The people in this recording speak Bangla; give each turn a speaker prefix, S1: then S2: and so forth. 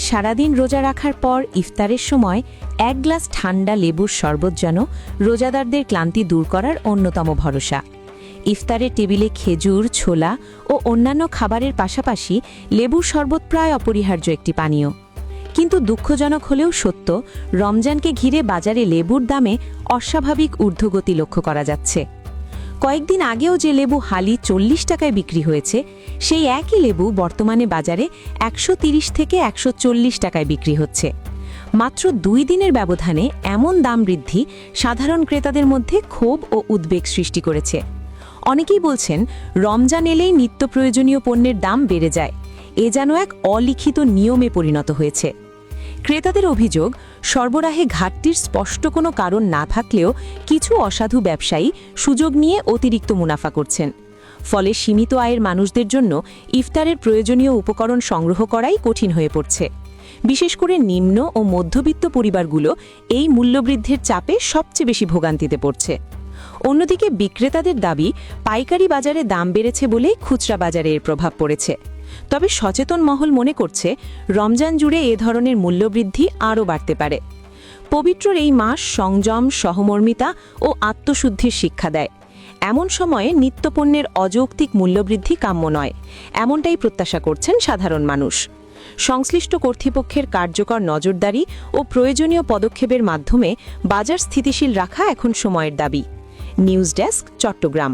S1: সারাদিন রোজা রাখার পর ইফতারের সময় এক গ্লাস ঠান্ডা লেবুর শরবত যেন রোজাদারদের ক্লান্তি দূর করার অন্যতম ভরসা। ইফতারের টেবিলে খেজুর, ছোলা ও অন্যান্য খাবারের পাশাপাশি লেবুর শরবত প্রায় অপরিহার্য একটি পানীয়। কিন্তু দুঃখজনক হলেও সত্য, রমজানকে ঘিরে বাজারে লেবুর দামে অস্বাভাবিক ঊর্ধ্বগতি লক্ষ্য করা যাচ্ছে। কয়েকদিন আগেও যে লেবু হালি 40 টাকায় বিক্রি হয়েছে, সেই একই লেবু বর্তমানে বাজারে 130 থেকে 140 টাকায় বিক্রি হচ্ছে। মাত্র 2 দিনের ব্যবধানে এমন দাম বৃদ্ধি সাধারণ ক্রেতাদের মধ্যে ক্ষোভ ও উদ্বেগ সৃষ্টি করেছে। অনেকেই বলছেন, রমজান এলেই নিত্য প্রয়োজনীয় পণ্যের দাম বেড়ে যায়। এ যেন এক অলিখিত নিয়মে পরিণত হয়েছে। ক্রেতাদের অভিযোগ, সরবরাহে ঘাটতির স্পষ্ট কোনো কারণ না থাকলেও কিছু অসাধু ব্যবসায়ী সুযোগ নিয়ে অতিরিক্ত মুনাফা করছেন। ফলে সীমিত আয়ের মানুষদের জন্য ইফতারের প্রয়োজনীয় উপকরণ সংগ্রহ করাই কঠিন হয়ে পড়ছে। বিশেষ করে নিম্ন ও মধ্যবিত্ত পরিবারগুলো এই মূল্যবৃদ্ধির চাপে সবচেয়ে বেশি ভোগান্তিতে পড়ছে। অন্যদিকে বিক্রেতাদের দাবি, পাইকারি বাজারে দাম বেড়েছে বলেই খুচরা বাজারে এর প্রভাব পড়েছে। তবে সচেতন মহল মনে করছে, রমজান জুড়ে এ ধরনের মূল্যবৃদ্ধি আরও বাড়তে পারে। পবিত্র এই মাস সংযম, সহমর্মিতা ও আত্মশুদ্ধির শিক্ষা দেয়। এমন সময়ে নিত্যপণ্যের অযৌক্তিক মূল্যবৃদ্ধি কাম্য নয়, এমনটাই প্রত্যাশা করছেন সাধারণ মানুষ। সংশ্লিষ্ট কর্তৃপক্ষের কার্যকর নজরদারি ও প্রয়োজনীয় পদক্ষেপের মাধ্যমে বাজার স্থিতিশীল রাখা এখন সময়ের দাবি। News desk, Chittagong.